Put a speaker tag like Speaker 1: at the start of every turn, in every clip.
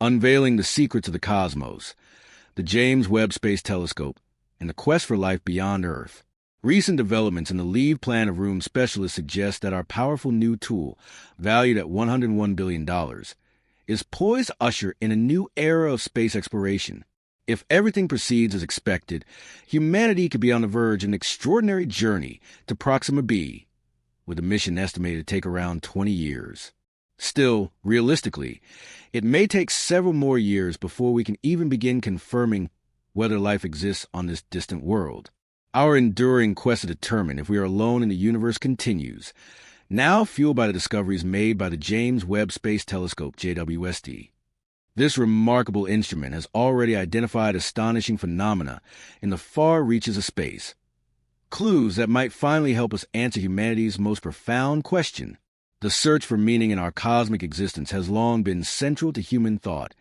Speaker 1: unveiling the secrets of the cosmos, the James Webb Space Telescope, and the quest for life beyond Earth. Recent developments in the Leave Plan of Room specialists suggest that our powerful new tool, valued at $101 billion, is poised to usher in a new era of space exploration. If everything proceeds as expected, humanity could be on the verge of an extraordinary journey to Proxima b, with a mission estimated to take around 20 years. Still, realistically, it may take several more years before we can even begin confirming whether life exists on this distant world. Our enduring quest to determine if we are alone in the universe continues, now fueled by the discoveries made by the James Webb Space Telescope, JWST. This remarkable instrument has already identified astonishing phenomena in the far reaches of space, clues that might finally help us answer humanity's most profound question. The search for meaning in our cosmic existence has long been central to human thought,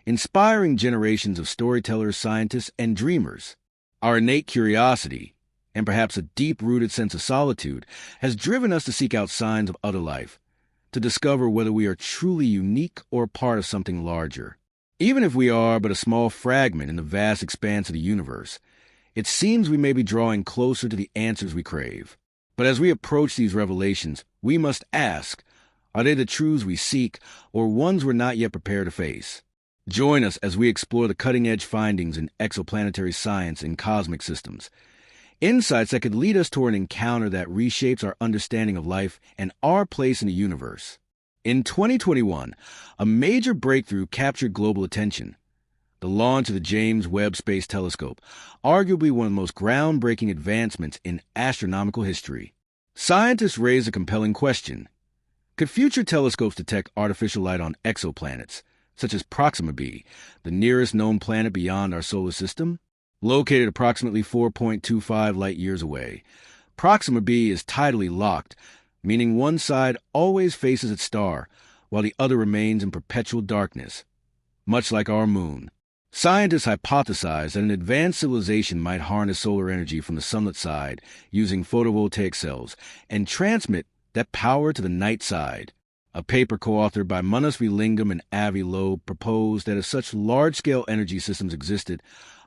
Speaker 1: inspiring generations of storytellers, scientists, and dreamers. Our innate curiosity, and perhaps a deep-rooted sense of solitude, has driven us to seek out signs of other life, to discover whether we are truly unique or part of something larger. Even if we are but a small fragment in the vast expanse of the universe, it seems we may be drawing closer to the answers we crave. But as we approach these revelations, we must ask, are they the truths we seek, or ones we're not yet prepared to face? Join us as we explore the cutting-edge findings in exoplanetary science and cosmic systems, insights that could lead us toward an encounter that reshapes our understanding of life and our place in the universe. In 2021, a major breakthrough captured global attention: the launch of the James Webb Space Telescope, arguably one of the most groundbreaking advancements in astronomical history. Scientists raised a compelling question: could future telescopes detect artificial light on exoplanets, such as Proxima b, the nearest known planet beyond our solar system? Located approximately 4.25 light-years away, Proxima b is tidally locked, meaning one side always faces its star, while the other remains in perpetual darkness, much like our moon. Scientists hypothesize that an advanced civilization might harness solar energy from the sunlit side using photovoltaic cells and transmit that power to the night side. A paper co-authored by Manasvi Lingam and Avi Loeb proposed that if such large-scale energy systems existed,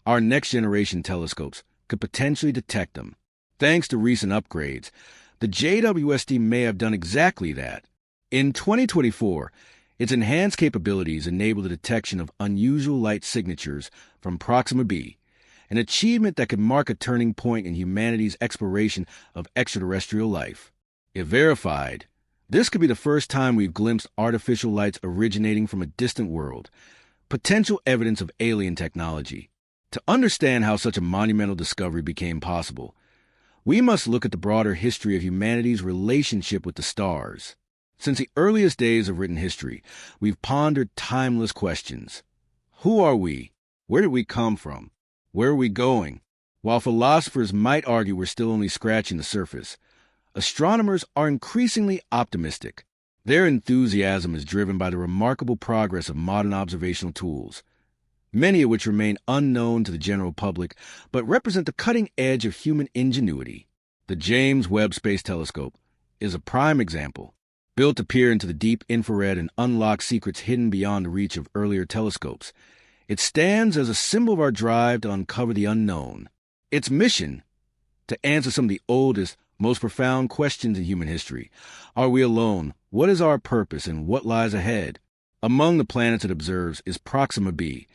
Speaker 1: our next-generation telescopes could potentially detect them. Thanks to recent upgrades, the JWST may have done exactly that. In 2024, its enhanced capabilities enable the detection of unusual light signatures from Proxima b, an achievement that could mark a turning point in humanity's exploration of extraterrestrial life. If verified, this could be the first time we've glimpsed artificial lights originating from a distant world, potential evidence of alien technology. To understand how such a monumental discovery became possible, we must look at the broader history of humanity's relationship with the stars. Since the earliest days of written history, we've pondered timeless questions. Who are we? Where did we come from? Where are we going? While philosophers might argue we're still only scratching the surface, astronomers are increasingly optimistic. Their enthusiasm is driven by the remarkable progress of modern observational tools, many of which remain unknown to the general public but represent the cutting edge of human ingenuity. The James Webb Space Telescope is a prime example. Built to peer into the deep infrared and unlock secrets hidden beyond the reach of earlier telescopes, it stands as a symbol of our drive to uncover the unknown. Its mission: to answer some of the oldest, most profound questions in human history. Are we alone? What is our purpose, and what lies ahead? Among the planets it observes is Proxima b,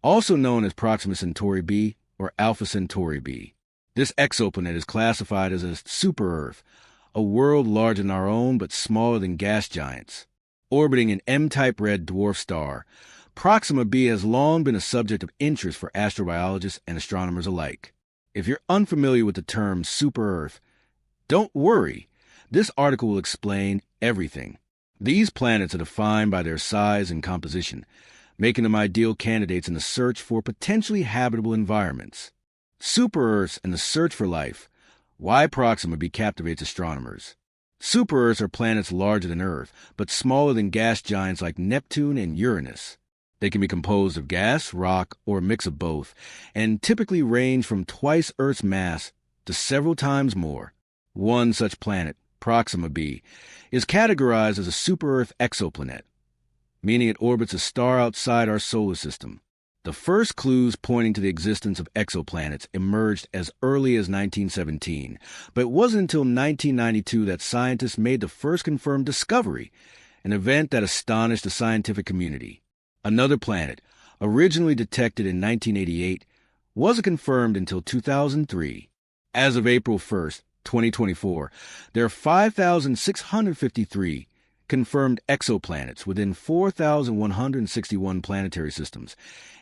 Speaker 1: also known as Proxima Centauri b or Alpha Centauri b. This exoplanet is classified as a super-Earth, a world larger than our own but smaller than gas giants. Orbiting an M-type red dwarf star, Proxima b has long been a subject of interest for astrobiologists and astronomers alike. If you're unfamiliar with the term super-Earth, don't worry. This article will explain everything. These planets are defined by their size and composition, making them ideal candidates in the search for potentially habitable environments. Super-Earths and the search for life. Why Proxima b captivates astronomers. Super-Earths are planets larger than Earth, but smaller than gas giants like Neptune and Uranus. They can be composed of gas, rock, or a mix of both, and typically range from twice Earth's mass to several times more. One such planet, Proxima b, is categorized as a super-Earth exoplanet. meaning it orbits a star outside our solar system. The first clues pointing to the existence of exoplanets emerged as early as 1917, but it wasn't until 1992 that scientists made the first confirmed discovery, an event that astonished the scientific community. Another planet, originally detected in 1988, wasn't confirmed until 2003. As of April 1st, 2024, there are 5,653 confirmed exoplanets within 4,161 planetary systems,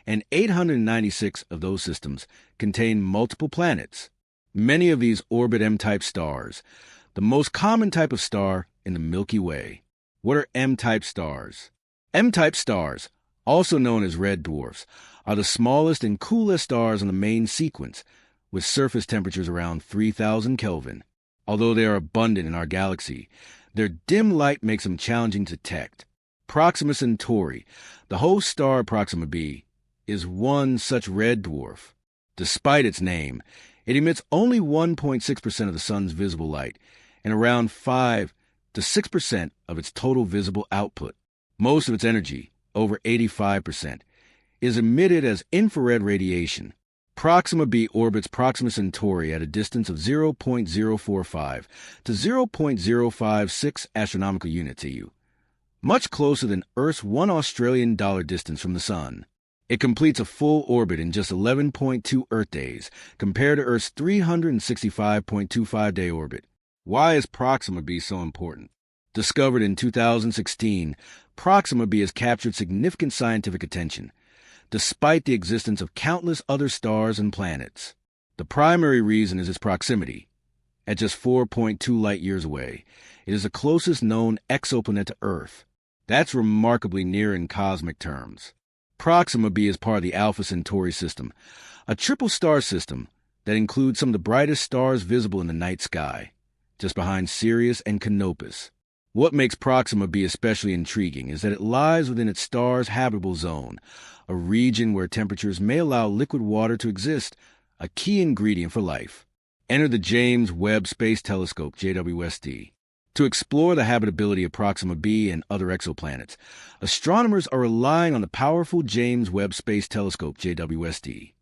Speaker 1: and 896 of those systems contain multiple planets. Many of these orbit M-type stars, the most common type of star in the Milky Way. What are M-type stars? M-type stars, also known as red dwarfs, are the smallest and coolest stars on the main sequence, with surface temperatures around 3,000 Kelvin. Although they are abundant in our galaxy, their dim light makes them challenging to detect. Proxima Centauri, the host star Proxima b, is one such red dwarf. Despite its name, it emits only 1.6% of the sun's visible light and around 5 to 6% of its total visible output. Most of its energy, over 85%, is emitted as infrared radiation. Proxima b orbits Proxima Centauri at a distance of 0.045 to 0.056 astronomical units AU, much closer than Earth's $1 Australian distance from the Sun. It completes a full orbit in just 11.2 Earth days, compared to Earth's 365.25-day orbit. Why is Proxima b so important? Discovered in 2016, Proxima b has captured significant scientific attention, despite the existence of countless other stars and planets. The primary reason is its proximity. At just 4.2 light-years away, it is the closest known exoplanet to Earth. That's remarkably near in cosmic terms. Proxima b is part of the Alpha Centauri system, a triple-star system that includes some of the brightest stars visible in the night sky, just behind Sirius and Canopus. What makes Proxima b especially intriguing is that it lies within its star's habitable zone, a region where temperatures may allow liquid water to exist, a key ingredient for life. Enter the James Webb Space Telescope, JWST. To explore the habitability of Proxima b and other exoplanets, astronomers are relying on the powerful James Webb Space Telescope, JWST.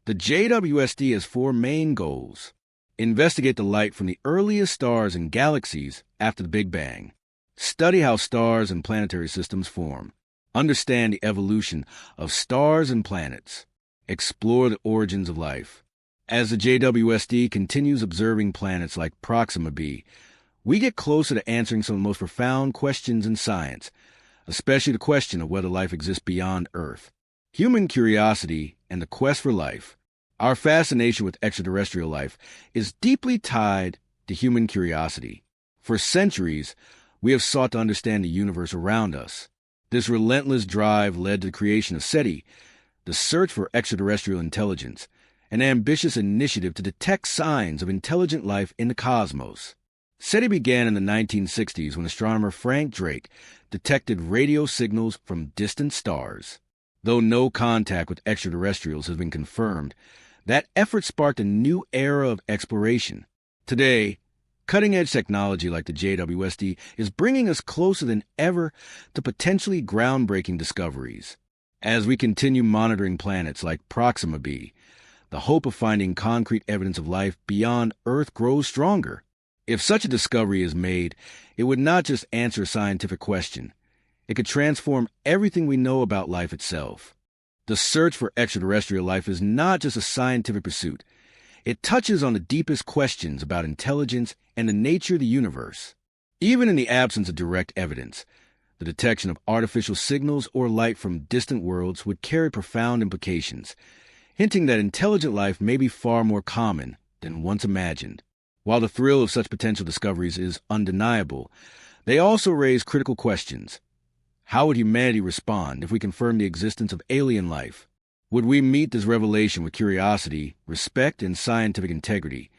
Speaker 1: The JWST has four main goals. Investigate the light from the earliest stars and galaxies after the Big Bang. Study how stars and planetary systems form. Understand the evolution of stars and planets. Explore the origins of life. As the JWST continues observing planets like Proxima b, we get closer to answering some of the most profound questions in science, especially the question of whether life exists beyond Earth. Human curiosity and the quest for life, our fascination with extraterrestrial life, is deeply tied to human curiosity. For centuries, we have sought to understand the universe around us. This relentless drive led to the creation of SETI, the search for extraterrestrial intelligence, an ambitious initiative to detect signs of intelligent life in the cosmos. SETI began in the 1960s when astronomer Frank Drake detected radio signals from distant stars. Though no contact with extraterrestrials has been confirmed, that effort sparked a new era of exploration. Today, cutting-edge technology like the JWST is bringing us closer than ever to potentially groundbreaking discoveries. As we continue monitoring planets like Proxima b, the hope of finding concrete evidence of life beyond Earth grows stronger. If such a discovery is made, it would not just answer a scientific question. It could transform everything we know about life itself. The search for extraterrestrial life is not just a scientific pursuit. It touches on the deepest questions about intelligence and the nature of the universe. Even in the absence of direct evidence, the detection of artificial signals or light from distant worlds would carry profound implications, hinting that intelligent life may be far more common than once imagined. While the thrill of such potential discoveries is undeniable, they also raise critical questions. How would humanity respond if we confirmed the existence of alien life? Would we meet this revelation with curiosity, respect, and scientific integrity,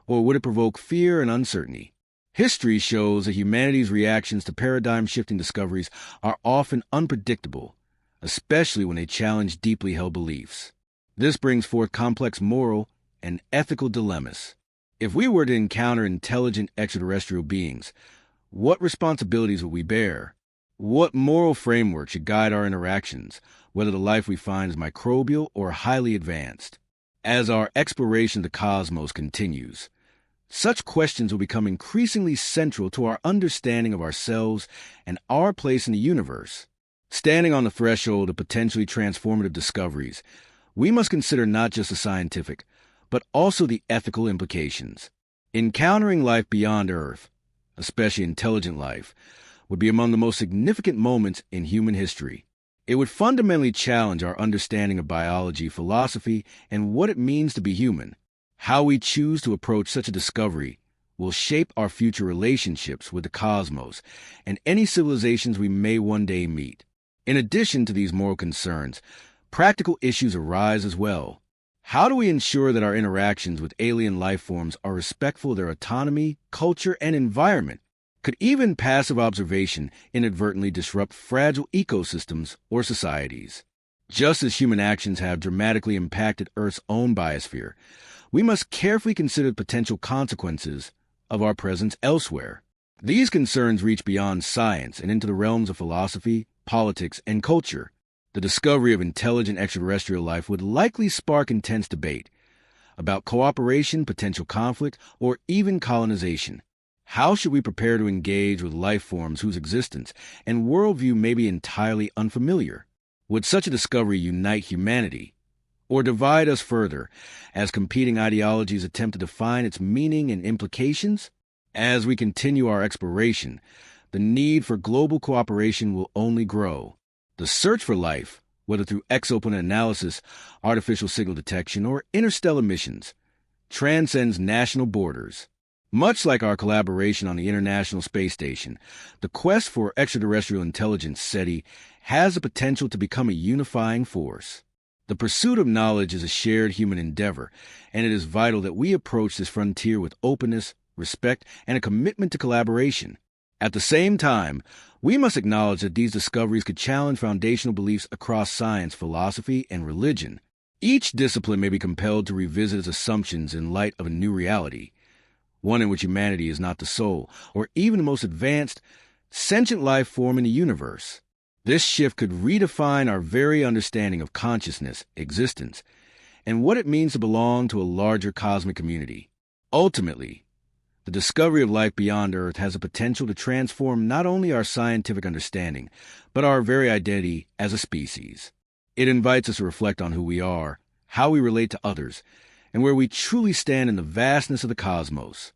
Speaker 1: or would it provoke fear and uncertainty? History shows that humanity's reactions to paradigm-shifting discoveries are often unpredictable, especially when they challenge deeply held beliefs. This brings forth complex moral and ethical dilemmas. If we were to encounter intelligent extraterrestrial beings, what responsibilities would we bear? What moral framework should guide our interactions, whether the life we find is microbial or highly advanced? As our exploration of the cosmos continues, such questions will become increasingly central to our understanding of ourselves and our place in the universe. Standing on the threshold of potentially transformative discoveries, we must consider not just the scientific, but also the ethical implications. Encountering life beyond Earth, especially intelligent life, would be among the most significant moments in human history. It would fundamentally challenge our understanding of biology, philosophy, and what it means to be human. How we choose to approach such a discovery will shape our future relationships with the cosmos and any civilizations we may one day meet. In addition to these moral concerns, practical issues arise as well. How do we ensure that our interactions with alien life forms are respectful of their autonomy, culture, and environment? Could even passive observation inadvertently disrupt fragile ecosystems or societies? Just as human actions have dramatically impacted Earth's own biosphere, we must carefully consider the potential consequences of our presence elsewhere. These concerns reach beyond science and into the realms of philosophy, politics, and culture. The discovery of intelligent extraterrestrial life would likely spark intense debate about cooperation, potential conflict, or even colonization. How should we prepare to engage with life forms whose existence and worldview may be entirely unfamiliar? Would such a discovery unite humanity, or divide us further as competing ideologies attempt to define its meaning and implications? As we continue our exploration, the need for global cooperation will only grow. The search for life, whether through exoplanet analysis, artificial signal detection, or interstellar missions, transcends national borders. Much like our collaboration on the International Space Station, the quest for extraterrestrial intelligence, SETI, has the potential to become a unifying force. The pursuit of knowledge is a shared human endeavor, and it is vital that we approach this frontier with openness, respect, and a commitment to collaboration. At the same time, we must acknowledge that these discoveries could challenge foundational beliefs across science, philosophy, and religion. Each discipline may be compelled to revisit its assumptions in light of a new reality, one in which humanity is not the sole, or even the most advanced, sentient life form in the universe. This shift could redefine our very understanding of consciousness, existence, and what it means to belong to a larger cosmic community. Ultimately, the discovery of life beyond Earth has the potential to transform not only our scientific understanding, but our very identity as a species. It invites us to reflect on who we are, how we relate to others, and where we truly stand in the vastness of the cosmos.